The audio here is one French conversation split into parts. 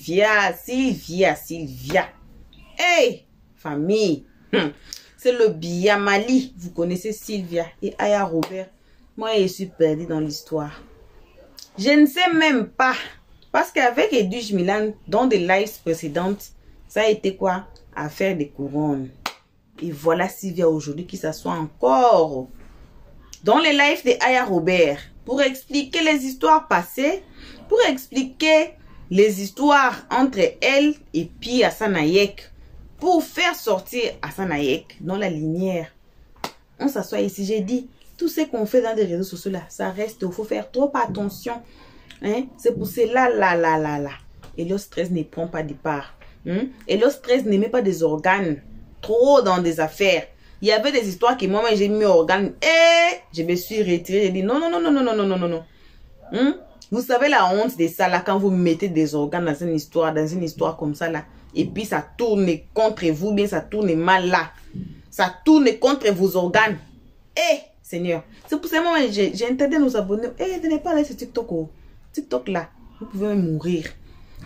Sylvia. Hey, famille. C'est le Biamali. Vous connaissez Sylvia et Aya Robert. Moi, je suis perdue dans l'histoire. Je ne sais même pas. Parce qu'avec Edwige Milan, dans des lives précédentes, ça a été quoi? Affaire des couronnes. Et voilà Sylvia aujourd'hui qui s'assoit encore dans les lives de Aya Robert pour expliquer les histoires passées, pour expliquer les histoires entre elle et puis Assane Hayek, pour faire sortir Assane Hayek dans la lumière. On s'assoit ici, j'ai dit, tout ce qu'on fait dans les réseaux sociaux là, ça reste, il faut faire trop attention. Hein? C'est pour cela, là. Et le stress ne prend pas de part. Et le stress ne met pas des organes trop dans des affaires. Il y avait des histoires que moi j'ai mis organes et je me suis retirée. J'ai dit non. Vous savez la honte de ça là quand vous mettez des organes dans une histoire comme ça là. Et puis ça tourne contre vous, bien ça tourne mal là. Ça tourne contre vos organes. Seigneur. C'est pour ça que j'ai interdit à nos abonnés. De ne pas aller sur TikTok. TikTok là, vous pouvez même mourir.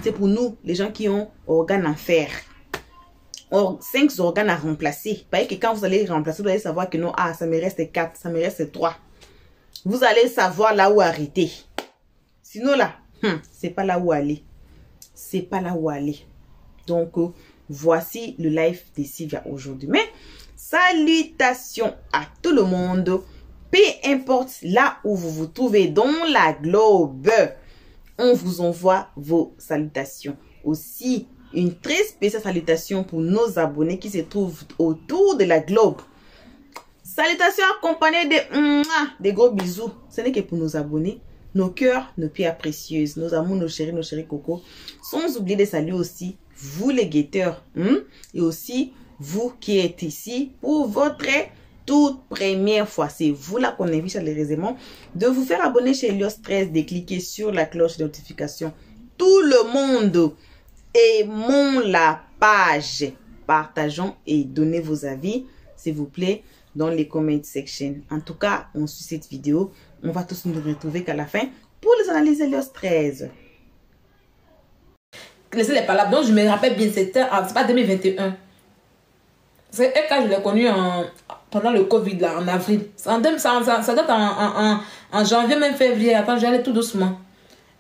C'est pour nous, les gens qui ont organes en fer. 5 organes à remplacer. Parce que quand vous allez remplacer, vous allez savoir que non, ça me reste 4, ça me reste 3. Vous allez savoir là où arrêter. Sinon là, c'est pas là où aller. C'est pas là où aller. Donc, voici le live de Sylvia aujourd'hui. Mais, salutations à tout le monde. Peu importe là où vous vous trouvez dans la globe. On vous envoie vos salutations. Aussi, une très spéciale salutation pour nos abonnés qui se trouvent autour de la globe. Salutations accompagnées de gros bisous. Ce n'est que pour nos abonnés, nos cœurs, nos pierres précieuses, nos amours, nos chéris cocos. Sans oublier de saluer aussi vous les guetteurs. Et aussi vous qui êtes ici pour votre toute première fois. C'est vous là qu'on invite chaleureusement de vous faire abonner chez Elios 13, de cliquer sur la cloche de notification. Tout le monde aimons la page. Partageons et donnez vos avis, s'il vous plaît, dans les comment section. En tout cas, on suit cette vidéo. On va tous nous retrouver qu'à la fin pour les analyses Elios 13. Laissez les palabres. Donc, je me rappelle bien, c'était pas 2021. C'est quand je l'ai connu pendant le Covid, là, en avril. Ça date en janvier, même février. Attends, j'allais tout doucement.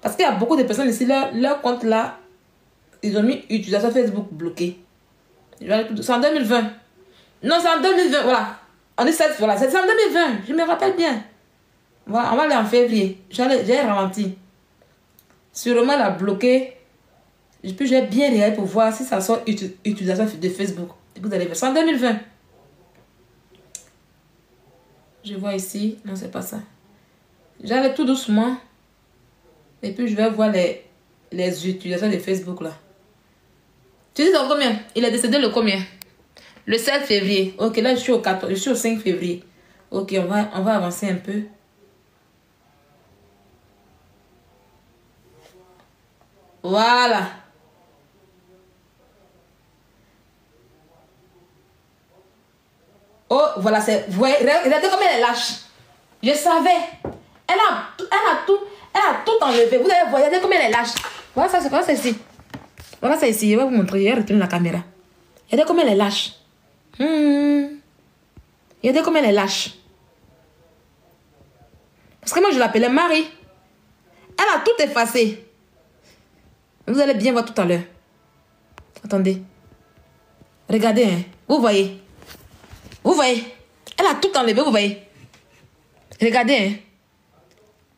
Parce qu'il y a beaucoup de personnes ici, leur compte là, ils ont mis utilisation Facebook bloqué. C'est en 2020. Non, c'est en 2020, voilà. On est 7, voilà. C'est en 2020, je me rappelle bien. Voilà, on va aller en février. J'ai ralenti. Sûrement, elle a bloqué. Et puis, j'ai bien regardé pour voir si ça sort utilisation de Facebook. Vous allez voir, c'est en 2020. Je vois ici. Non, c'est pas ça. J'allais tout doucement. Et puis, je vais voir les utilisations de Facebook, là. Tu dis dans combien? Il est décédé le combien? Le 7 février. Ok, là, je suis au 14, je suis au 5 février. Ok, on va avancer un peu. Voilà. Oh, voilà, c'est... Vous voyez, regardez comme elle est lâche. Je savais. Elle a tout enlevé. Vous allez voir, regardez comme elle est lâche. Voilà ça, c'est ici. Voilà ça ici. Je vais vous montrer. Je vais retourner la caméra. Regardez comme elle est lâche. Regardez comme elle est lâche. Parce que moi, je l'appelais Marie. Elle a tout effacé. Vous allez bien voir tout à l'heure. Attendez. Regardez, hein. Vous voyez. Vous voyez. Elle a tout enlevé, vous voyez. Regardez, hein.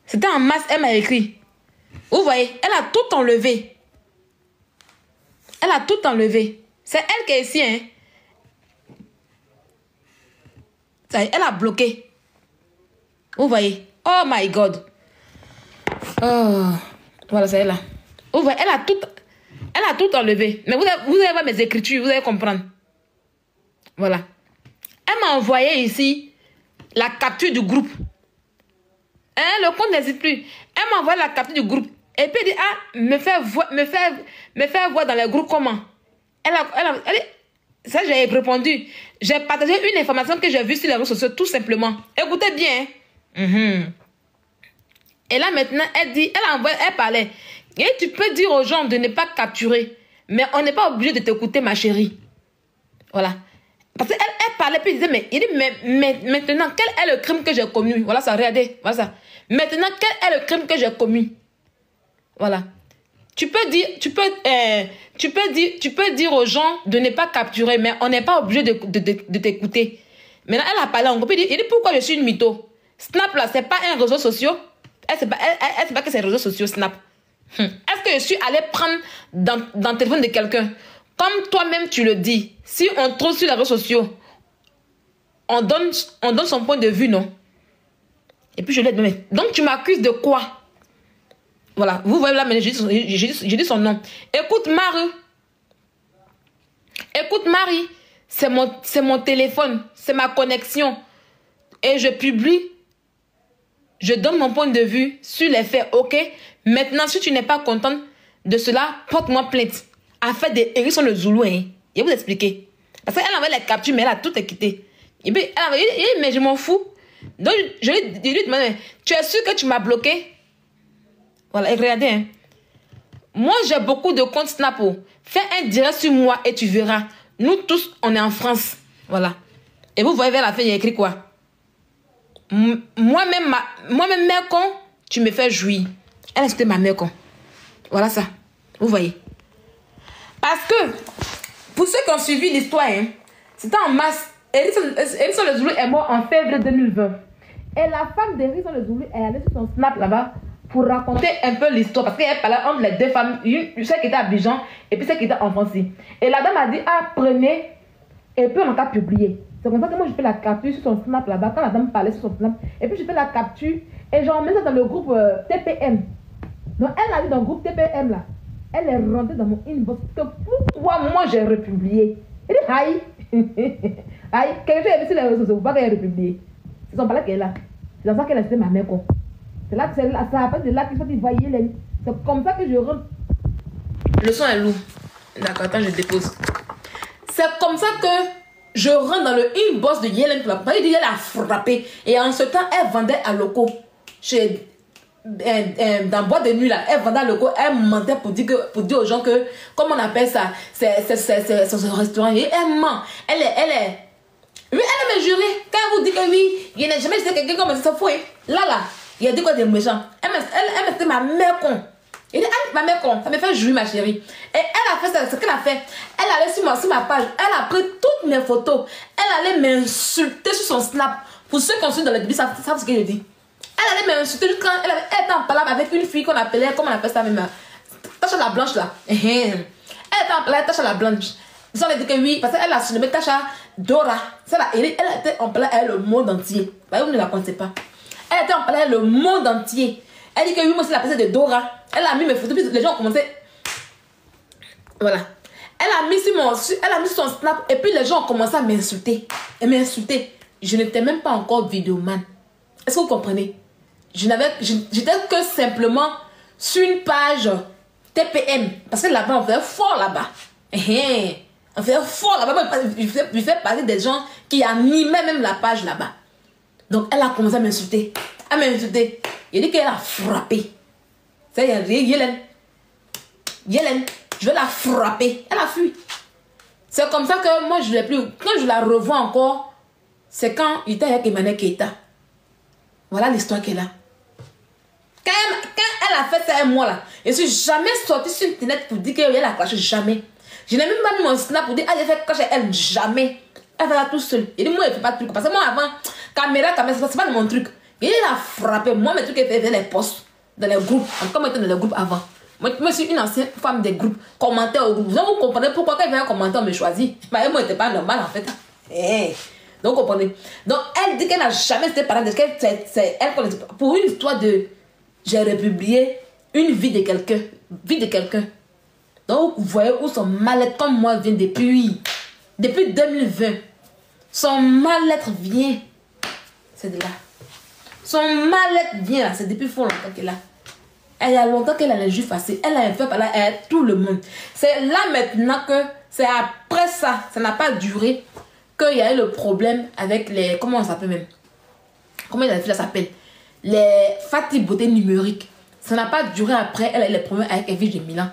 C'était en masse, elle m'a écrit. Vous voyez, elle a tout enlevé. Elle a tout enlevé. C'est elle qui est ici, hein. Ça y est, elle a bloqué. Vous voyez. Oh my God. Oh. Voilà, c'est elle là. Vous voyez, elle a tout enlevé. Mais vous allez voir mes écritures, vous allez comprendre. Voilà. Elle m'a envoyé ici la capture du groupe. Hein, le compte n'hésite plus. Elle m'a envoyé la capture du groupe. Et puis elle dit, me faire voir dans le groupe comment. Ça, j'ai répondu. J'ai partagé une information que j'ai vue sur les réseaux sociaux, tout simplement. Écoutez bien. Et là, maintenant, elle dit, elle parlait Et tu peux dire aux gens de ne pas capturer. Mais on n'est pas obligé de t'écouter, ma chérie. Voilà. Parce qu'elle parlait, puis il disait, mais maintenant, quel est le crime que j'ai commis? Voilà ça, regardez. Voilà ça. Maintenant, quel est le crime que j'ai commis? Voilà. Tu peux dire aux gens de ne pas capturer, mais on n'est pas obligé de t'écouter. Maintenant, elle a parlé en groupe. Il dit pourquoi je suis une mytho? Snap, là, c'est pas un réseau social. Elle sait pas que c'est un réseau social, Snap. Est-ce que je suis allée prendre dans le téléphone de quelqu'un? Comme toi-même, tu le dis. Si on trouve sur les réseaux sociaux, on donne son point de vue, non? Et puis je l'ai donné. Donc, tu m'accuses de quoi? Voilà. Vous voyez là, j'ai dit son nom. Écoute, Marie. C'est mon téléphone. C'est ma connexion. Et je publie. Je donne mon point de vue sur les faits. OK? Maintenant, si tu n'es pas contente de cela, porte-moi plainte. Affaire de Hérisson le Zoulou. Hein. Je vais vous expliquer. Parce qu'elle avait les captures, mais elle a tout quitté. Et puis, elle avait dit, mais je m'en fous. Donc, je lui demande, tu es sûr que tu m'as bloqué? Voilà, et regardez. Hein. Moi, j'ai beaucoup de comptes Snap. Fais un direct sur moi et tu verras. Nous tous, on est en France. Voilà. Et vous voyez vers la fin, il y a écrit quoi? Moi-même, mère con, tu me fais jouir. Elle, c'était ma mère con. Voilà ça. Vous voyez. Parce que, pour ceux qui ont suivi l'histoire, hein, c'était en mars. Hérisson le Zoulou est mort en février 2020. Et la femme d'Hérisson le Zoulou est allée sur son Snap là-bas pour raconter un peu l'histoire. Parce qu'elle parlait entre les deux femmes. Celle qui était à Abidjan et puis celle qui était en France. Et la dame a dit, prenez. Et puis on a publié. C'est comme ça que moi je fais la capture sur son Snap là-bas. Quand la dame parlait sur son Snap. Et puis je fais la capture. Et j'en mets ça dans le groupe TPM. Donc elle a dit dans le groupe TPM là. Elle est rentrée dans mon inbox. Pourquoi moi j'ai republié? Elle dit aïe. Aïe. Quelqu'un est sur les réseaux sociaux. Pourquoi qu'elle a republié? C'est son palais qu'elle est là. C'est dans ça qu'elle a fait ma mère con. C'est là que c'est là. Ça a fait de là qu'il faut voyer les. C'est comme ça que je rentre. Le son est lourd. D'accord, attends, je dépose. C'est comme ça que je rentre dans le inbox de Yellen. Parce que elle a frappé. Et en ce temps, elle vendait à locaux. Dans boîte de nuit là, elle vendait à locaux. Elle mentait pour dire aux gens que, comment on appelle ça, c'est son restaurant. Et elle ment. Elle est. Oui, elle m'a juré. Quand elle vous dit que oui, il n'a jamais dit quelqu'un comme ça. Là, il a dit quoi des méchants. Elle m'a dit ma mère con. Il dit, ma mère con, ça me fait jouir ma chérie. Et elle a fait ça, ce qu'elle a fait. Elle allait sur ma page, elle a pris toutes mes photos. Elle allait m'insulter sur son Snap. Pour ceux qui ont suivi dans le début, savent ce que je dis. Elle allait m'insulter quand elle était en parlant avec une fille qu'on appelait, comment on appelle ça même, Tacha la Blanche là. Elle était en parlant Tacha la Blanche. Ils ont dit que oui, parce qu'elle a surnommé Tacha Dora. Elle était en parlant avec le monde entier. Vous ne la connaissez pas. Elle était en parlant avec le monde entier. Elle dit que oui, moi c'est la personne de Dora. Elle a mis mes photos, puis les gens ont commencé. Voilà. Elle a mis son Snap, et puis les gens ont commencé à m'insulter. Et m'insulter. Je n'étais même pas encore vidéoman. Est-ce que vous comprenez? J'étais que simplement sur une page TPM. Parce que là-bas, on fait fort là-bas. On fait fort là-bas. Je fais partie des gens qui animaient même la page là-bas. Donc, elle a commencé à m'insulter. Il dit qu'elle a frappé. C'est Yellen, je vais la frapper. Elle a fui. C'est comme ça que moi, je ne l'ai plus. Quand je la revois encore, c'est quand il était avec Emmanuel Keita. Voilà l'histoire qu'elle a. Quand elle a fait ça un mois là, je ne suis jamais sortie sur internet pour dire qu'elle a craché. Jamais. Je n'ai même pas mis mon Snap pour dire j'ai fait cracher elle. Jamais. Elle fait ça tout seule. Il dit moi, elle ne fait pas de truc. Parce que moi, avant, caméra, c'est pas de mon truc. Il a frappé. Moi, mes trucs, elle fait les posts dans les groupes. Comme j'étais dans les groupes avant. Moi, je suis une ancienne femme des groupes. Commentaire au groupe. Vous comprenez pourquoi quand il y avait un commentaire, on me choisit. Mais moi, n'était pas normal en fait. Donc, vous comprenez. Donc, elle dit qu'elle n'a jamais été parade. C'est elle pour une histoire de. J'ai republié une vie de quelqu'un. Donc, vous voyez où son mal-être, comme moi, vient depuis 2020. Son mal-être vient. C'est de là. Son mal-être vient là. C'est depuis fort longtemps qu'elle a. Il y a longtemps qu'elle a les joues facile. Elle a fait par là à tout le monde. C'est là maintenant que c'est après ça. Ça n'a pas duré. Qu'il y a eu le problème avec les. Comment on s'appelle même? Comment la fille s'appelle? Les Fatih beauté numérique. Ça n'a pas duré après. Elle a eu les problèmes avec Evie de Milan.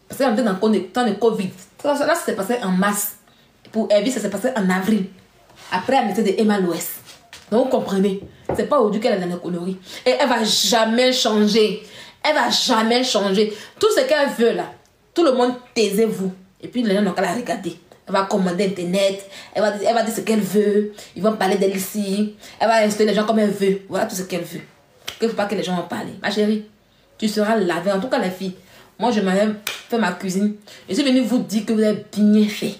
Parce qu'elle était dans le temps de Covid. Là, ça s'est passé en mars. Pour Evie, ça s'est passé en avril. Après, elle mettait de Emma Louès. Donc, vous comprenez. C'est pas aujourd'hui qu'elle est dans les conneries. Et elle va jamais changer. Elle va jamais changer. Tout ce qu'elle veut là, tout le monde taisez-vous. Et puis les gens n'ont qu'à la regarder. Elle va commander internet. Elle va dire ce qu'elle veut. Ils vont parler d'elle ici. Elle va insulter les gens comme elle veut. Voilà tout ce qu'elle veut. Il ne faut pas que les gens en parlent. Ma chérie, tu seras lavée. En tout cas, les filles. Moi, je m'avais fait ma cuisine. Je suis venue vous dire que vous avez bien fait.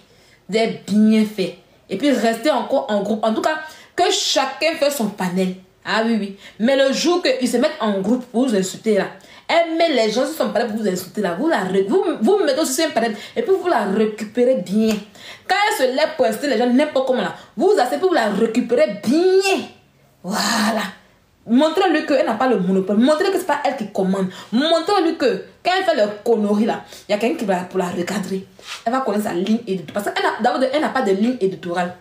Vous avez bien fait. Et puis, restez encore en groupe. En tout cas, que chacun fait son panel. Ah oui, oui. Mais le jour qu'ils se mettent en groupe pour vous insulter là, elle met les gens sur son panel pour vous insulter là. Vous mettez aussi sur un panel et puis vous la récupérez bien. Quand elle se lève pour insulter les gens, n'importe comment là, vous asseyez pour vous la récupérer bien. Voilà. Montrez-lui qu'elle n'a pas le monopole. Montrez que ce n'est pas elle qui commande. Montrez-lui que quand elle fait le connerie là, il y a quelqu'un qui va pour la recadrer. Elle va connaître sa ligne éditoriale. Parce qu'elle n'a pas de ligne éditoriale.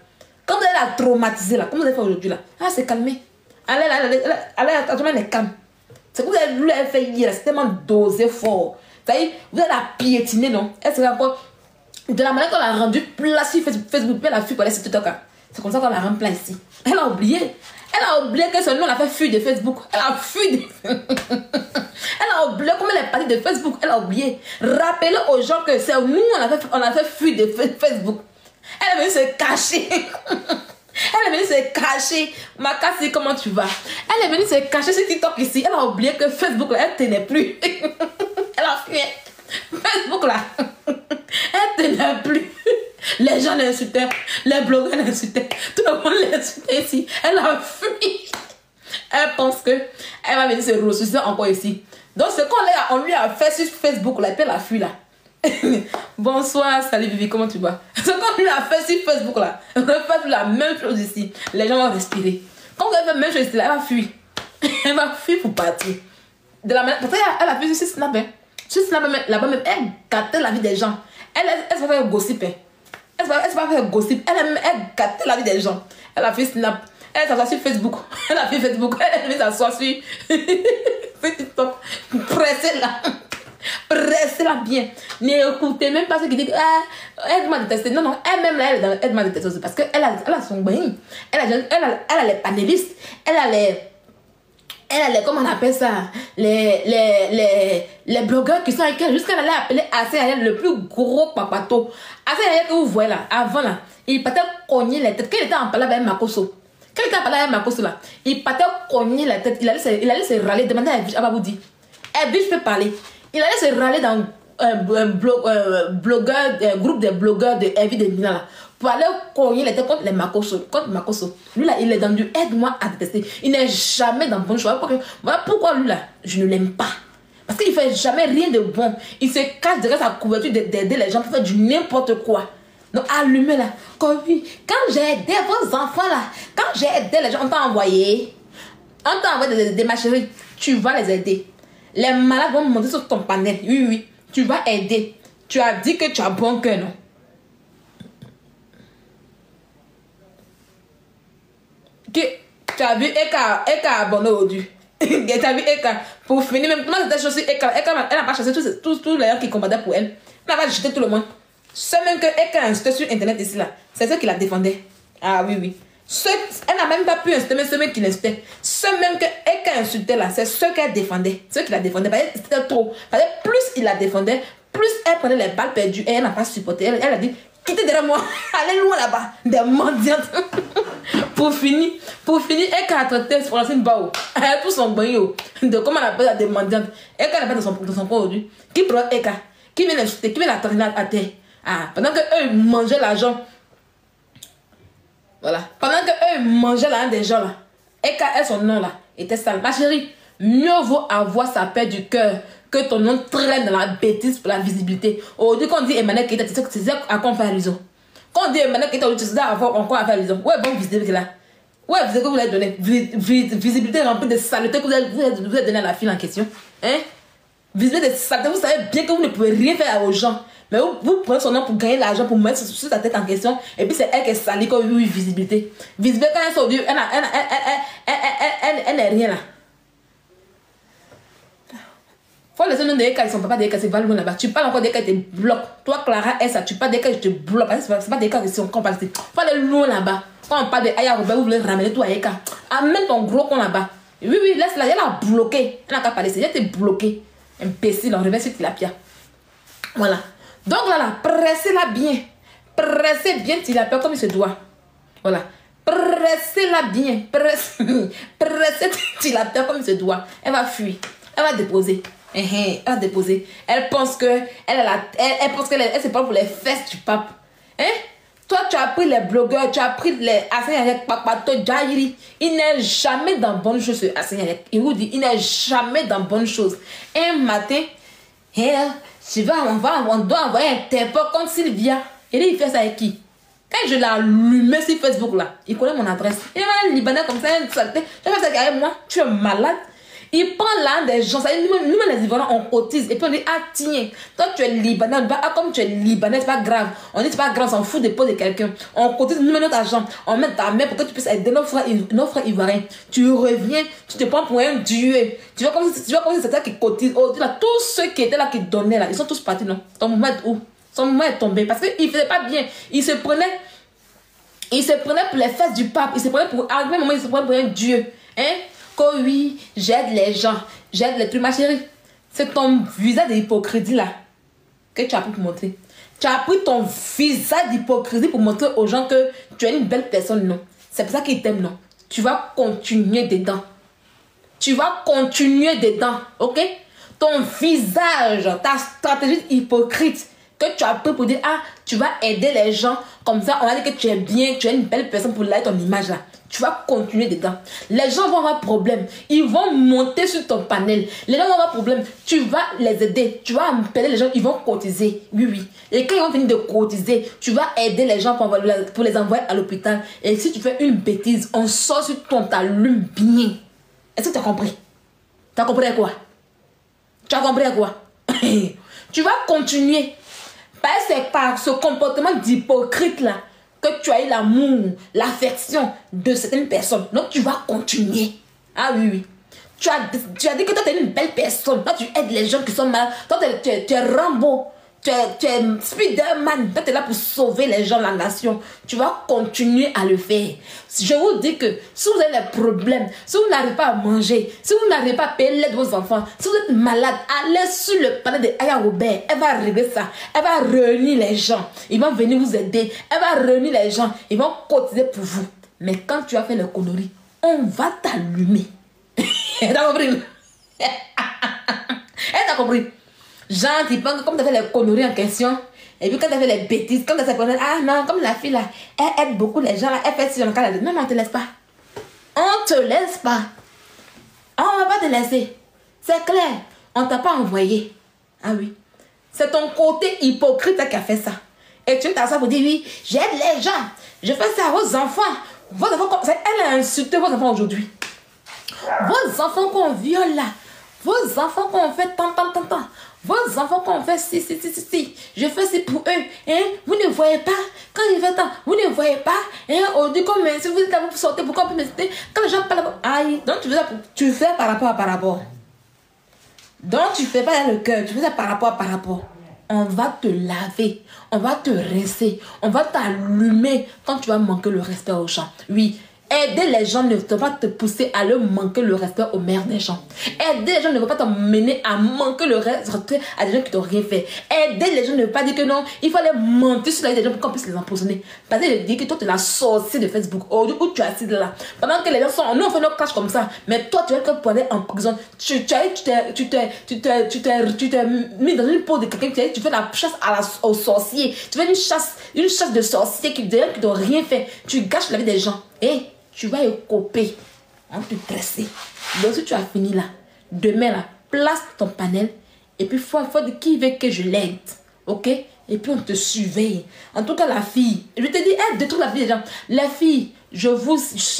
Quand elle a traumatisé là, comme vous avez fait aujourd'hui là, elle s'est calmée. Elle est calme. C'est que vous avez fait hier, c'est tellement dosé fort. Ça y est, vous allez la piétiner, non? Elle serait encore. De la manière qu'on l'a rendu plat sur Facebook, elle a fui pour aller sur TikTok. C'est comme ça qu'on la rend plat ici. Elle a oublié. Elle a oublié que son nom l'a fait fuir de Facebook. Elle a fui de... Elle a oublié comment elle est partie de Facebook. Elle a oublié. Rappelez aux gens que c'est nous, on a fait fuir de Facebook. Elle est venue se cacher. Elle est venue se cacher. Makasi, comment tu vas? Elle est venue se cacher sur TikTok ici. Elle a oublié que Facebook, là, elle tenait plus. Elle a fui. Facebook, là, elle tenait plus. Les gens l'insultaient. Les blogueurs l'insultaient. Tout le monde l'insultait ici. Elle a fui. Elle pense que elle va venir se ressourcer encore ici. Donc, ce qu'on lui a fait sur Facebook, là, et puis elle a fui, là. Bonsoir, salut Vivi, comment tu vas? Ce qu'on lui a fait sur Facebook là, refaites la même chose ici. Les gens vont respirer. Quand vous avez fait la même chose ici, là, elle va fuir. Elle va fuir pour partir. De la manière, parce qu'elle a fait sur Snap. Sur Snap, là-bas même, elle gâtait la vie des gens. Elle se va faire gossip. Elle se va faire gossip. Elle gâtait la vie des gens. Elle a fait Snap. Elle s'assoit sur Facebook. Elle a fait Facebook. Elle s'assoit sur TikTok. Pressez là. Pressez-la bien. N'écoutez même pas ce qui dit elle m'a détesté. Non, elle-même là, elle m'a détesté aussi parce qu'elle a son bain. Elle a les panélistes. Elle a les comment on appelle ça? Les blogueurs qui sont avec elle. Jusqu'à elle allait appeler Assez le plus gros papato. Assez que vous voyez là, avant là, il partait cogner les têtes. Quand il était en parlant avec Makoso. Quand il était en parlant avec Makoso là, il partait cogner la tête. Il allait se râler, demander à Ababudi. Je peux parler. Il allait se râler dans un groupe de blogueurs de Evie de Milan là, pour aller cogner les têtes contre les Makoso. Lui là, il est dans du aide-moi à détester. Il n'est jamais dans le bon choix. Voilà pourquoi lui là, je ne l'aime pas. Parce qu'il ne fait jamais rien de bon. Il se cache derrière sa couverture d'aider les gens pour faire du n'importe quoi. Donc allumez là. Comme oui, quand j'ai aidé vos enfants là, quand j'ai aidé les gens, on t'a envoyé. On t'a envoyé des ma chérie, tu vas les aider. Les malades vont monter sur ton panel. Oui, oui. Tu vas aider. Tu as dit que tu as bon cœur, non? Tu as vu Eka abonné aujourd'hui. Tu as vu Eka. Pour finir, même comment c'était choisi Eka. Elle n'a pas chassé tous les gens qui combattaient pour elle. Elle n'a pas jeté tout le monde. C'est même que Eka a insulté sur internet ici là. C'est ceux qui la défendaient. Ah oui, oui. Elle n'a même pas pu insulter, mais ceux même qui l'insultaient. Ceux même qu'elle insultait là, c'est ceux qu'elle défendait. Ceux qui la défendaient. C'était trop. Parce que plus il la défendait, plus elle prenait les balles perdues et elle n'a pas supporté. Elle a dit, quittez derrière moi, allez loin là-bas. Des mendiantes. Pour finir, elle a traité Francine Bao. Elle a tout son bain de comment on appelle ça, des mendiantes. Elle a appelé de son point aujourd'hui. Qui prend Eka? Qui vient l'insulter? Qui vient la traîner à terre? Ah, pendant qu'eux mangeaient l'argent. Voilà. Pendant qu'eux mangeaient l'argent des gens là. Eka, son nom là, était sale. Ma chérie, mieux vaut avoir sa paix du cœur que ton nom traîne dans la bêtise pour la visibilité. Aujourd'hui, quand on dit Emmanuel Keita, tu sais à quoi on fait allusion. Quand on dit Emmanuel Keita, tu sais encore à faire allusion. Ouais, bon, visibilité là. Ouais, vous avez que vous avez donné. Visibilité remplie de saleté que vous avez donné à la fille en question. Hein? Visibilité de saleté, vous savez bien que vous ne pouvez rien faire aux gens. Mais vous prenez son nom pour gagner l'argent, pour mettre sur sa tête en question. Et puis c'est elle qui est salie comme oui, visibilité. Visibilité, quand elle sort du, elle n'est rien là. Faut laisser le nom des cas, ils sont pas des cas, c'est Valmont là-bas. Tu parles encore des cas, ils te bloquent. Toi, Clara, ça, tu parles des cas, je te bloque. C'est pas des cas qui sont compatibles. Faut aller loin là-bas. Quand on parle de Aya Robert, vous voulez ramener tout à Eka. Amène ton gros con là-bas. Oui, oui, laisse-la, elle a bloqué. Elle n'a qu'à parler, elle était bloquée. Imbécile, on revient sur Tilapia. Voilà. Donc là, pressez-la bien. Pressez bien Tilapia comme il se doit. Voilà. Pressez-la bien. Pressez Tilapia comme il se doit. Elle va fuir. Elle va déposer. Elle va déposer. Elle pense que elle pense qu'elle se prend pour les fesses du pape. Hein? Toi, tu as pris les blogueurs, tu as pris les Assenyarek Papato Jairi. Il n'est jamais dans bonne chose, ce Assenyarek. Il vous dit, il n'est jamais dans bonne chose. Un matin, on doit envoyer un tempo contre Sylvia. Et il fait ça avec qui? Quand je l'ai allumé sur Facebook là, il connaît mon adresse. Il est un Libanais comme ça, une saleté. Je fais ça avec moi, tu es malade. Il prend là des gens, ça dit, nous les Ivoiriens on cotise et puis on dit ah tiens, toi tu es Libanais, ah comme tu es Libanais c'est pas grave, on dit c'est pas grave, on s'en fout des pots de quelqu'un, on cotise, nous met notre argent, on met ta main pour que tu puisses aider nos frères ivoiriens, tu reviens, tu te prends pour un dieu, tu vois comme si c'était ça qui cotise, oh, là, tous ceux qui étaient là qui donnaient là, ils sont tous partis non, ton mouvement est où? Son mouvement est tombé parce qu'il faisait pas bien, il se prenait pour les fesses du pape, il se prenait pour, à un moment il se prenait pour un dieu, hein? Oh oui, j'aide les gens, j'aide les trucs, ma chérie. C'est ton visage d'hypocrisie là que tu as pris pour montrer. Tu as pris ton visage d'hypocrisie pour montrer aux gens que tu es une belle personne, non. C'est pour ça qu'ils t'aiment, non. Tu vas continuer dedans. Tu vas continuer dedans, ok? Ton visage, ta stratégie hypocrite que tu as pris pour dire, ah, tu vas aider les gens, comme ça, on va dire que tu es bien, tu es une belle personne pour liker ton image là. Tu vas continuer dedans. Les gens vont avoir problème. Ils vont monter sur ton panel. Les gens vont avoir problème. Tu vas les aider. Tu vas appeler les gens. Ils vont cotiser. Oui, oui. Et quand ils vont finir de cotiser, tu vas aider les gens pour les envoyer à l'hôpital. Et si tu fais une bêtise, on sort sur ton t'allume bien. Est-ce que tu as compris? Tu as compris quoi? Tu as compris quoi? Tu vas continuer. C'est par ce comportement d'hypocrite là que tu as eu l'amour, l'affection de certaines personnes. Donc, tu vas continuer. Ah oui, oui. Tu as dit que toi, tu es une belle personne. Toi, tu aides les gens qui sont malades. Toi, tu es Rambo. Tu es Spider-Man. Toi, tu es là pour sauver les gens, la nation. Tu vas continuer à le faire. Je vous dis que si vous avez des problèmes, si vous n'arrivez pas à manger, si vous n'arrivez pas à payer l'aide de vos enfants, si vous êtes malade, allez sur le panel de Aya Robert. Elle va régler ça. Elle va réunir les gens. Ils vont venir vous aider. Elle va réunir les gens. Ils vont cotiser pour vous. Mais quand tu as fait le conneries, on va t'allumer. T'as compris? T'as compris? Genre, tu penses que comme tu as fait les conneries en question, et puis quand tu as fait les bêtises, comme tu as fait, ah non, comme la fille là, elle aide beaucoup les gens là, elle fait si on cas non, on te laisse pas. On te laisse pas. On va pas te laisser. C'est clair. On t'a pas envoyé. Ah oui. C'est ton côté hypocrite qui a fait ça. Et tu t'as ça pour dire, oui, j'aide les gens. Je fais ça à vos enfants. Vos enfants, elle a insulté vos enfants aujourd'hui. Vos enfants qu'on viole là. Vos enfants qu'on fait tant. Vos enfants qu'on fait si. Je fais c'est pour eux. Hein? Vous ne voyez pas. Quand il fait tant, vous ne voyez pas. Hein? On dit comme si vous êtes là, vous sortez, pourquoi vous me dites? Quand les gens parlent, aïe. Donc tu fais par rapport. Donc tu fais pas dans le cœur. Tu fais ça par rapport. On va te laver. On va te rincer. On va t'allumer quand tu vas manquer le respect aux gens. Oui. Aider les gens ne va pas te pousser à leur manquer le respect aux mères des gens. Aider les gens ne va pas t'emmener à manquer le respect à des gens qui t'ont rien fait. Aider les gens ne veut pas dire que non, il faut aller mentir sur la vie des gens pour qu'on puisse les empoisonner. Parce que dit que toi tu es la sorcière de Facebook. Oh, du coup tu es assis là. Pendant que les gens sont, nous on fait nos clashs comme ça. Mais toi tu es que pour aller en prison. Tu t'es mis dans une peau de quelqu'un. Tu fais la chasse aux sorciers. Tu fais une chasse de sorciers qui n'ont rien fait. Tu gâches la vie des gens. Et tu vas écoper, on va te dresser. Donc si tu as fini là, demain là, place ton panel et puis faut dire qui veut que je l'aide, ok? Et puis on te surveille. En tout cas la fille, je te dis, elle détruit la vie des gens. La fille, je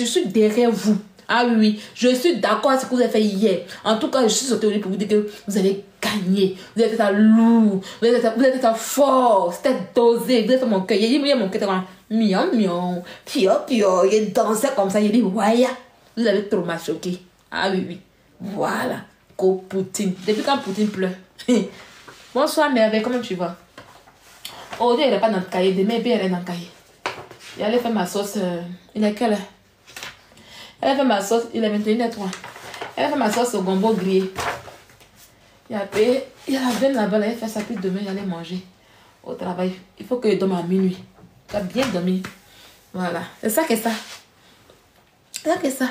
suis derrière vous. Ah oui, je suis d'accord avec ce que vous avez fait hier. En tout cas, je suis sauté pour vous dire que vous avez gagné. Vous avez fait ça lourd. Vous avez fait ça fort. C'était dosé. Vous avez fait mon cœur. Il y a mon cœur. Miam. Pio. Il dansait comme ça. Il dit, ouais. Vous avez trop mal choqué. Ah oui. Voilà. Nico Poutine. Depuis quand Poutine pleure? Bonsoir, merveille, comment tu vas? Aujourd'hui, elle n'est pas dans le cahier. Demain, elle est dans le cahier. Et elle a fait ma sauce. Il est quelle heure? Elle a fait ma sauce. Il est 21h03. Elle a fait ma sauce au gombo grillé. Il a payé. Il a la veine là-bas. Elle a fait ça. Puis demain, il allait manger au travail. Il faut que je dorme à minuit. Tu as bien dormi. Voilà. C'est ça que ça. C'est ça que ça.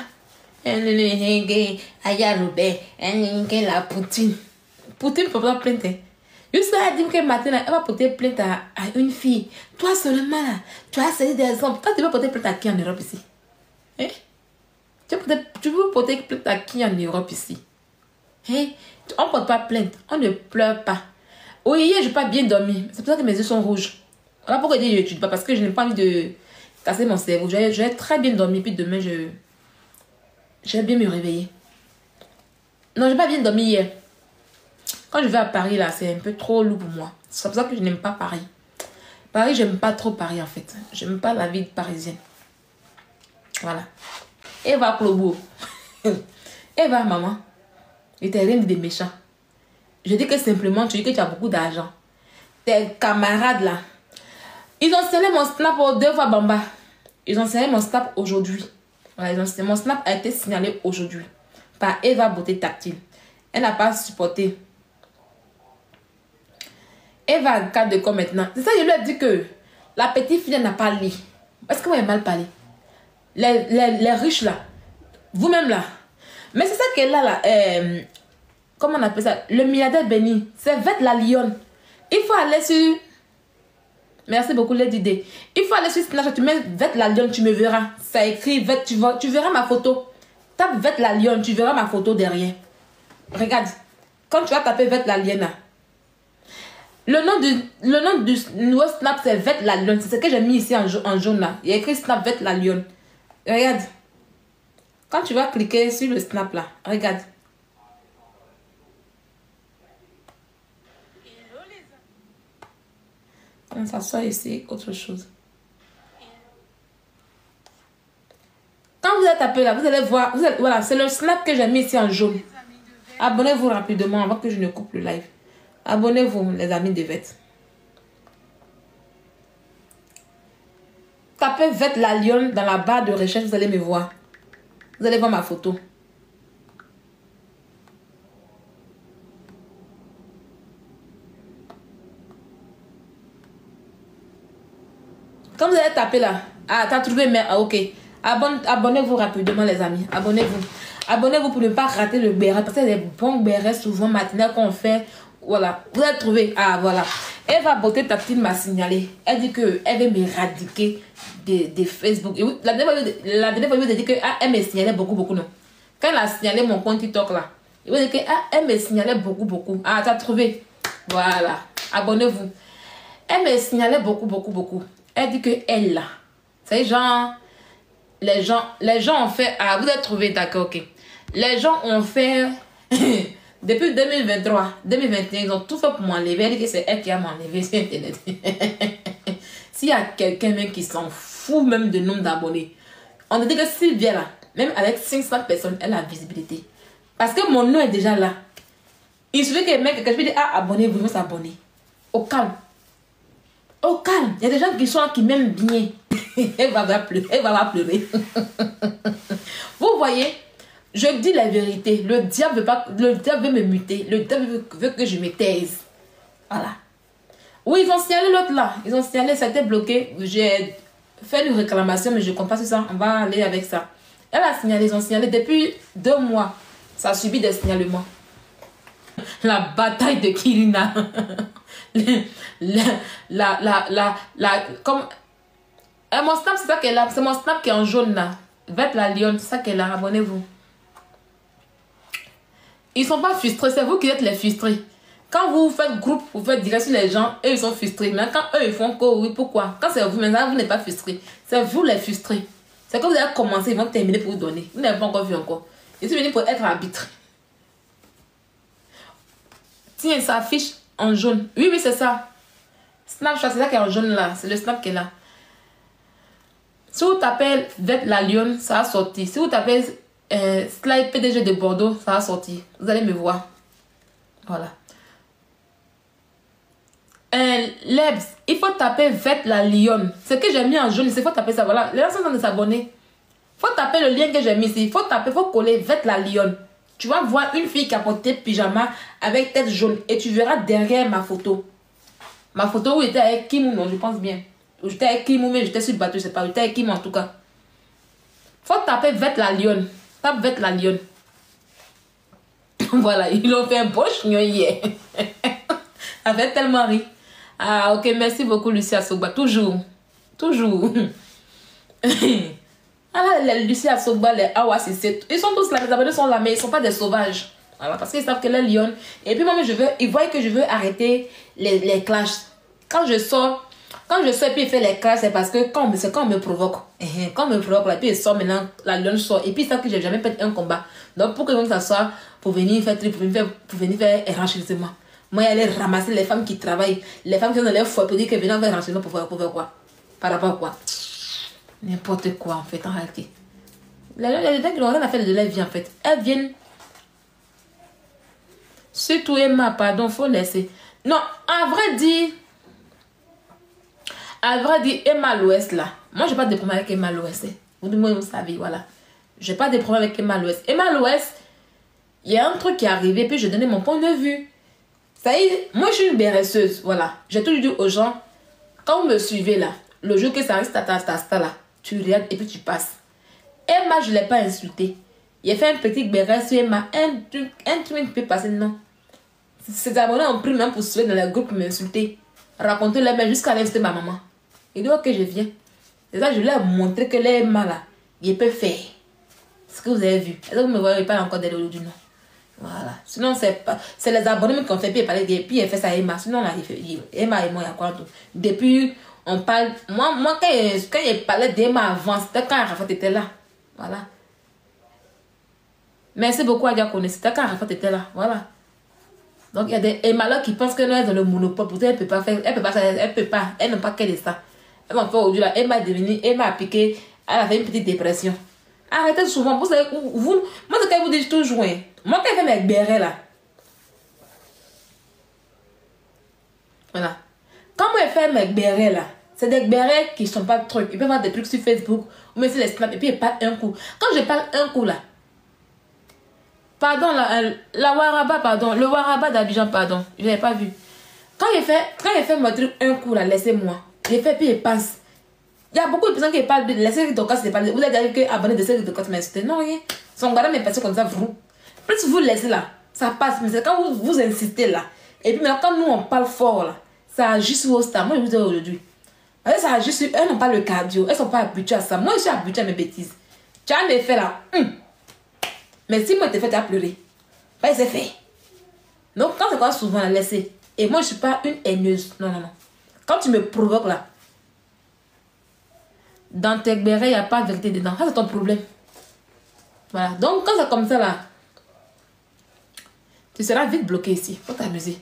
Aya Robert. La Poutine. Poutine ne peut pas plaindre. Juste là, elle dit que matin, elle va porter plainte à une fille. Toi seulement là, tu as saisi des hommes. Toi, tu veux porter plainte à qui en Europe ici? Hein? Tu veux porter plainte à qui en Europe ici? Hein? On ne porte pas plainte, on ne pleure pas. Oui, hier, je n'ai pas bien dormi. C'est pour ça que mes yeux sont rouges. Voilà pourquoi je dis que je n'étudie pas, parce que je n'ai pas envie de casser mon cerveau. J'ai très bien dormi, puis demain, je vais bien me réveiller. Non, je n'ai pas bien dormi hier. Quand je vais à Paris, là, c'est un peu trop lourd pour moi. C'est pour ça que je n'aime pas Paris. Paris, j'aime pas trop Paris, en fait. J'aime pas la vie parisienne. Voilà. Eva Clobo. Eva, maman. Et t'es rien de méchant. Je dis que simplement, tu dis que tu as beaucoup d'argent. Tes camarades, là, ils ont scellé mon snap au 2 fois Bamba. Ils ont scellé mon snap aujourd'hui. Voilà, mon snap a été signalé aujourd'hui par Eva Beauté Tactile. Elle n'a pas supporté. Eva a 4 de quoi maintenant. C'est ça, je lui ai dit que la petite fille n'a pas lu. Est-ce que vous avez mal parlé? Les riches là, vous-même là. Mais c'est ça qu'elle a là. Comment on appelle ça? Le milliardaire béni. C'est Vette la Lionne. Il faut aller sur. Merci beaucoup, Lady D. Il faut aller sur Snapchat. Tu mets Vette la Lionne, tu me verras. Ça écrit Vette, tu verras ma photo. Tape Vette la Lionne, tu verras ma photo derrière. Regarde. Quand tu vas taper Vette la Lionne là. Le nom du nouveau Snap, c'est Vette la Lionne. C'est ce que j'ai mis ici en jaune là. Il y a écrit Snap Vette la Lionne. Regarde. Quand tu vas cliquer sur le Snap là, regarde. Quand ça sort ici, autre chose. Quand vous allez taper là, vous allez voir. Voilà, c'est le Snap que j'ai mis ici en jaune. Abonnez-vous rapidement avant que je ne coupe le live. Abonnez-vous, les amis de Vette. Tapez Vette la Lionne dans la barre de recherche, vous allez me voir. Vous allez voir ma photo. Quand vous allez taper là, ah, t'as trouvé, mais ah, ok. Abonnez-vous rapidement, les amis. Abonnez-vous. Abonnez-vous pour ne pas rater le béret. Parce que les bons bérets, souvent matinales qu'on fait. Voilà. Vous allez trouver. Ah, voilà. Eva Beauté Tactile m'a signalé. Elle dit qu'elle veut m'éradiquer de Facebook. Et oui, la dernière fois, elle dit qu'elle me signalait beaucoup, non. Quand elle a signalé mon compte TikTok là, elle dit qu'elle me signalait beaucoup. Ah, t'as trouvé. Voilà. Abonnez-vous. Elle me signalait beaucoup. Elle dit que elle là. C'est genre. Les gens ont fait. Ah, vous avez trouvé, d'accord, ok. Les gens ont fait. Depuis 2023, 2021, ils ont tout fait pour m'enlever. Elle dit que c'est elle qui a m'enlevé sur Internet. S'il y a quelqu'un même qui s'en fout même de nombre d'abonnés, on dit que Sylvia là, même avec 500 personnes, elle a visibilité. Parce que mon nom est déjà là. Il suffit que quelqu'un me dise ah, abonnez-vous, ils vont s'abonner. Au calme. Au calme. Il y a des gens qui sont là qui m'aiment bien. Elle va pleurer. Vous voyez, je dis la vérité. Le diable veut me muter. Le diable veut que je me taise. Voilà. Oui, ils ont signalé l'autre là. Ils ont signalé, ça a été bloqué. J'ai fait une réclamation, mais je ne compte pas sur ça. On va aller avec ça. Elle a signalé, ils ont signalé depuis 2 mois. Ça a subi des signalements. La bataille de Kirina. Comme mon snap, c'est ça qu'elle a. C'est mon snap qui est en jaune là. Vette la Lionne, c'est ça qu'elle a. Abonnez-vous. Ils sont pas frustrés, c'est vous qui êtes les frustrés. Quand vous faites groupe, vous faites direct sur les gens, eux ils sont frustrés. Mais quand eux ils font quoi, oui, pourquoi? Quand c'est vous, maintenant vous n'êtes pas frustrés. C'est vous les frustrés. C'est que vous allez commencer, ils vont terminer pour vous donner. Vous n'avez pas encore vu encore. Je suis venu pour être arbitre. Tiens, ça affiche en jaune. Oui, c'est ça. Snapchat, c'est ça qui est en jaune là. C'est le snap qui est là. Si vous tapez Vette la Lionne, ça a sorti. Si vous tapez Slide PDG de Bordeaux, ça va sortir. Vous allez me voir. Voilà. Lebs, il faut taper Vête la Lionne. Ce que j'ai mis en jaune, il faut taper ça. Voilà. Les gens sont en train de s'abonner. Il faut taper le lien que j'ai mis ici. Il faut taper, il faut coller Vête la Lionne. Tu vas voir une fille qui a porté pyjama avec tête jaune. Et tu verras derrière ma photo. Ma photo où j'étais avec Kim ou non, je pense bien. J'étais avec Kim ou mais j'étais sur le bateau, je sais pas. J'étais avec Kim en tout cas. Faut taper Vête la Lionne. Tape Vête la Lionne. Voilà, ils ont fait un beau chignon hier. Avec tellement ri. Ah, ok, merci beaucoup, Lucia Sogba. Toujours. Toujours. Ah, les Lucia Sogba, les Awassi, ils sont tous là, les abonnés sont là, mais ils ne sont pas des sauvages. Voilà, parce qu'ils savent que les lions. Et puis, moi, ils voient que je veux arrêter les clashs. Quand je sors, et puis il fait les clashs, c'est parce que quand on me provoque. Quand on me provoque, là, puis il sort maintenant, la lionne sort. Et puis, ils savent que je n'ai jamais fait un combat. Donc, pour que l'on s'assoie, pour venir faire un renchérissement. Moi, il allait ramasser les femmes qui travaillent, les femmes qui sont dans leur foyer pour dire que venez faire un renseignement pour faire quoi? Par rapport à quoi? N'importe quoi, en fait, en réalité. Les gens qui n'ont rien à faire de leur vie, en fait. Elles viennent. Surtout Emma, pardon, faut laisser. Non, à vrai dire, Emma l'Ouest, là. Moi, j'ai pas de problème avec Emma l'Ouest. Vous savez, voilà. J'ai pas de problème avec Emma l'Ouest. Emma l'Ouest, il y a un truc qui est arrivé, puis je donnais mon point de vue. Ça y est, moi je suis une béresseuse, voilà. J'ai toujours dit aux gens, quand vous me suivez là, le jour que ça reste à ta là, tu regardes et puis tu passes. Emma, je ne l'ai pas insulté. Il a fait un petit béret sur Emma, un truc qui peut passer, non. Ces abonnés ont pris même pour se dans les groupes pour m'insulter. Raconter les mains jusqu'à l'instant ma maman. Il dit, ok, je viens. Et ça, je lui ai montré que les Emma là, il peut faire. Ce que vous avez vu. Est-ce que vous me voyez pas encore des loulous du nom? Voilà. Sinon, c'est les abonnés qui ont fait, puis il fait ça à Emma. Sinon, là, Emma et moi, il y a quoi tout. Depuis, on parle. Moi quand il parlait d'Emma avant, c'était quand Arafat était là. Voilà. Merci beaucoup à Diakone. C'était quand Arafat était là. Voilà. Donc, il y a des Emma là qui pensent que nous, elles ont le monopole. Pourtant, elle ne peut pas faire. Elle n'a pas qu'elle est ça. Elle m'a fait aujourd'hui là. Emma est devenue. Emma a piqué. Elle a fait une petite dépression. Arrêtez souvent. Vous savez, moi, c'est quand vous dites toujours. Moi, quand je fais mes bérets là, voilà. Quand moi, je fais mes bérets là, c'est des bérets qui ne sont pas de trucs. Ils peuvent avoir des trucs sur Facebook, ou même sur les snaps, et puis ils parlent un coup. Quand je parle un coup là, pardon, la Waraba, pardon, le Waraba d'Abidjan, pardon, je n'avais pas vu. Quand il fait mon truc un coup là, laissez-moi. Il fait, puis il passe. Il y a beaucoup de personnes qui parlent de laisser de casse, vous avez dit que abonné de série de casse, mais c'était non, rien. Son gars, mes personnes comme ça, vous. Plus vous laissez là, ça passe. Mais c'est quand vous insistez là. Et puis maintenant, quand nous on parle fort là, ça agit sur vos stars. Moi, je vous dis aujourd'hui. Ça agit sur. Elles n'ont pas le cardio. Elles ne sont pas habituées à ça. Moi, je suis habituée à mes bêtises. Tu as mes faits là. Mais si moi, je te fais, tu as pleuré. Ben, c'est fait. Donc, quand c'est quoi souvent, laisser. Et moi, je ne suis pas une haineuse. Non, non, non. Quand tu me provoques là, dans tes bérets, il n'y a pas de vérité dedans. Ça, c'est ton problème. Voilà. Donc, quand c'est comme ça là, tu seras vite bloqué ici. Faut t'amuser.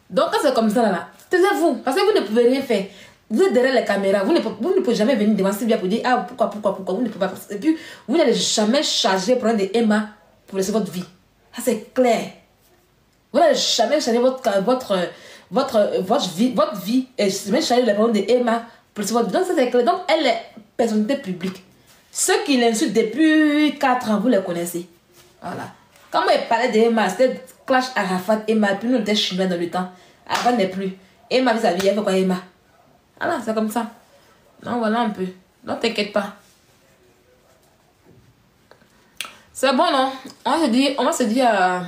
Donc, quand c'est comme ça là, taisez-vous. Parce que vous ne pouvez rien faire. Vous êtes derrière les caméras. Vous ne pouvez jamais venir devant Sylvia pour dire ah, pourquoi. Vous ne pouvez pas. Et puis, vous n'allez jamais charger le problème de Emma pour laisser votre vie. Ça, c'est clair. Vous n'allez jamais charger votre vie et jamais charger le problème de Emma pour laisser votre vie. Donc, ça, c'est clair. Donc, elle est personnalité publique. Ceux qui l'insultent depuis 4 ans, vous les connaissez. Voilà. Quand moi, je parlais d'Emma, c'était clash Arafat, Emma, puis nous, on était chinois dans le temps. Arafat n'est plus. Emma, vous savez, elle fait quoi, Emma? Voilà, c'est comme ça. Non, voilà un peu. Non, t'inquiète pas. C'est bon, non? On va se dire à...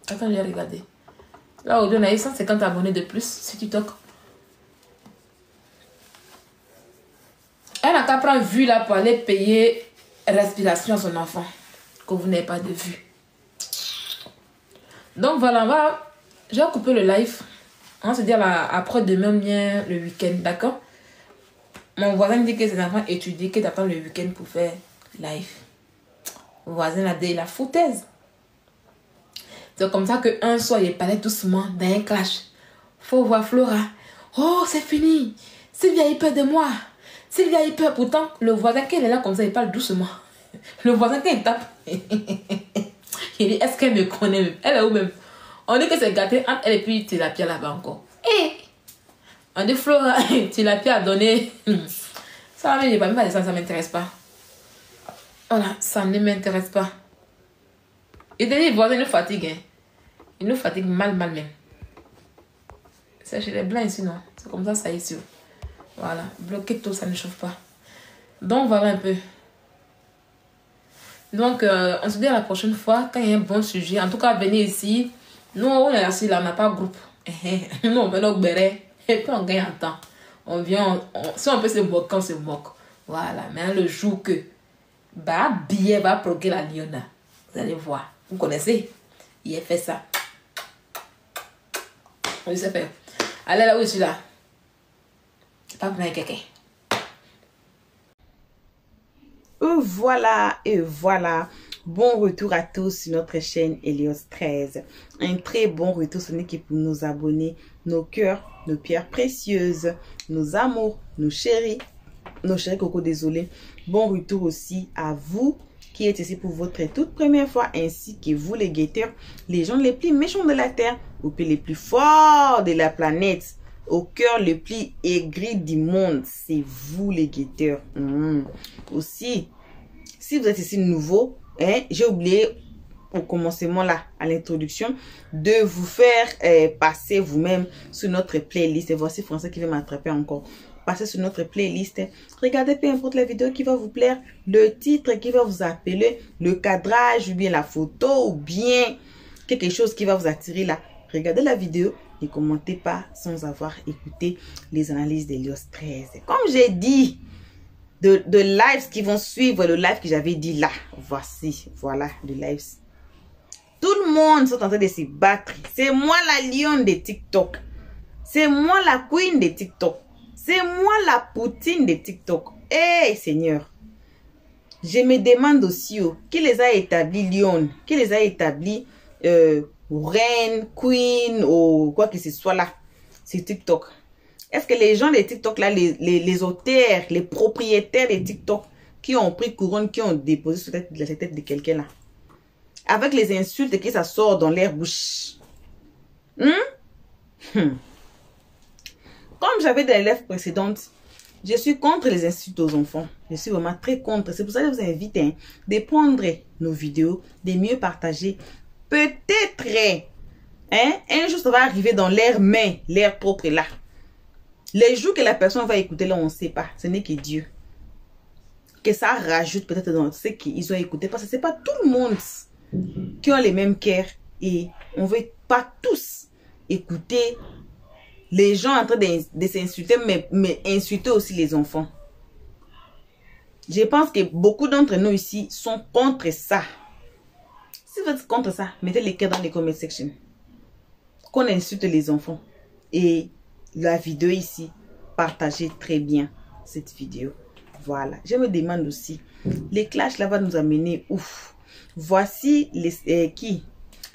Attends, je vais regarder. Là, aujourd'hui, on a eu 150 abonnés de plus sur TikTok. Elle n'a qu'à prendre vue là pour aller payer respiration à son enfant. Que vous n'avez pas de vue. Donc voilà, je vais couper le live. On va se dire après demain bien le week-end, d'accord? Mon voisin me dit que ses enfants étudient, qu'il attend le week-end pour faire live. Mon voisin a dit la foutaise. C'est comme ça qu'un soir, il parlait doucement dans un clash. Faut voir Flora. Oh, c'est fini. Sylvia, il peur de moi. Sylvia a eu peur. Pourtant, le voisin, qui est là comme ça, il parle doucement. Le voisin, quand il tape, il dit, est-ce qu'elle me connaît même? Elle est où même? On dit que c'est gâté entre elle et puis Tilapia là-bas encore. On dit, Flora, Tilapia a donné. Ça ne m'intéresse pas. Voilà, ça ne m'intéresse pas. Et les voisins nous fatiguent. Hein. Ils nous fatiguent mal même. C'est chez les blancs ici, non? C'est comme ça est sûr. Voilà, bloquer tout, ça ne chauffe pas. Donc, voilà un peu. Donc, on se dit à la prochaine fois, quand il y a un bon sujet. En tout cas, venez ici. Nous, on est assis là, on n'a pas de groupe. Nous, on met notre béret. Et puis, on gagne en temps. On vient, si on peut se moquer, on se moque. Voilà, mais le jour que Bien va proguer la Liona, vous allez voir. Vous connaissez? Il a fait ça. On sait faire. Allez là où je suis là. Pas besoin de quelqu'un. Et voilà. Bon retour à tous sur notre chaîne Helios 13. Un très bon retour, ce n'est que pour nos abonnés, nos cœurs, nos pierres précieuses, nos amours, nos chéris Coco, désolé. Bon retour aussi à vous qui êtes ici pour votre toute première fois, ainsi que vous les guetteurs, les gens les plus méchants de la terre, ou les plus forts de la planète, au cœur le plus aigri du monde, c'est vous les guetteurs. Aussi, si vous êtes ici nouveau, hein, j'ai oublié au commencement là, à l'introduction, de vous faire passer vous-même sur notre playlist. Et voici Français qui va m'attraper encore. Passez sur notre playlist. Regardez peu importe la vidéo qui va vous plaire, le titre qui va vous appeler, le cadrage ou bien la photo ou bien quelque chose qui va vous attirer là. Regardez la vidéo et commentez pas sans avoir écouté les analyses d'Helios 13. Comme j'ai dit, de lives qui vont suivre le live que j'avais dit là. Voici, voilà, le live. Tout le monde est en train de se battre. C'est moi la lionne de TikTok. C'est moi la queen de TikTok. C'est moi la poutine de TikTok. Eh, Seigneur. Je me demande aussi, qui les a établis Lyon? Qui les a établis reine, queen, ou quoi que ce soit là? C'est TikTok. Est-ce que les gens de TikTok là, les auteurs, les propriétaires de TikTok, qui ont pris couronne, qui ont déposé sur la tête de quelqu'un là? Avec les insultes que ça sort dans leur bouche. Comme j'avais des lives précédentes, je suis contre les insultes aux enfants. Je suis vraiment très contre. C'est pour ça que je vous invite de prendre nos vidéos, de mieux partager. Peut-être, un jour ça va arriver dans leurs mains, leurs propres là. Les jours que la personne va écouter là, on ne sait pas. Ce n'est que Dieu. Que ça rajoute peut-être dans ce qu'ils ont écouté. Parce que ce n'est pas tout le monde qui ont les mêmes cœurs. Et on ne veut pas tous écouter les gens en train de s'insulter, mais insulter aussi les enfants. Je pense que beaucoup d'entre nous ici sont contre ça. Si vous êtes contre ça, mettez les cœurs dans les comment section. Qu'on insulte les enfants. Et la vidéo ici, partagez très bien cette vidéo. Voilà. Je me demande aussi, les clashs là va nous amener ouf. Voici qui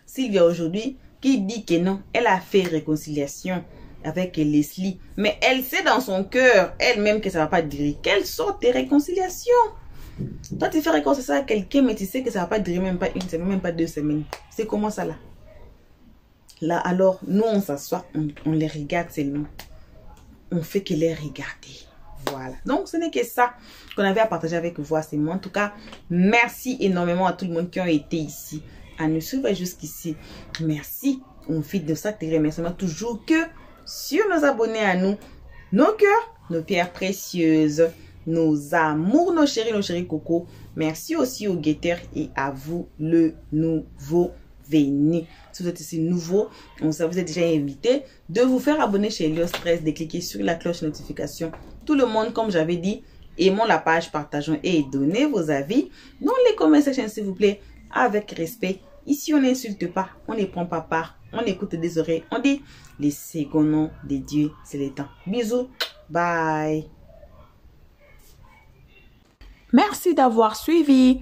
Sylvia aujourd'hui, qui dit que non, elle a fait réconciliation avec Leslie, mais elle sait dans son cœur elle-même que ça va pas durer. Quelle sorte de réconciliation? Toi tu fais réconciliation à quelqu'un, mais tu sais que ça va pas durer même pas une semaine, même pas 2 semaines. C'est comment ça là? Là alors nous on s'assoit, on les regarde seulement, on fait que les regarder. Voilà, donc ce n'est que ça qu'on avait à partager avec vous. C'est moi en tout cas. Merci énormément à tout le monde qui ont été ici à nous suivre jusqu'ici. Merci. On fait de ça des remerciements toujours que sur nos abonnés à nous, nos cœurs, nos pierres précieuses, nos amours, nos chéris Coco. Merci aussi aux guetteurs et à vous le nouveau venu. Si vous êtes ici nouveau, on vous êtes déjà invité de vous faire abonner chez Helios 13, de cliquer sur la cloche notification. Tout le monde, comme j'avais dit, aimons la page, partageons et donnez vos avis dans les commentaires section s'il vous plaît, avec respect. Ici, on n'insulte pas, on ne prend pas part, on écoute des oreilles, on dit les seconds noms de Dieu, c'est le temps. Bisous, bye. Merci d'avoir suivi.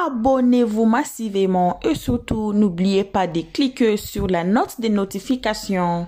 Abonnez-vous massivement et surtout, n'oubliez pas de cliquer sur la note de notification.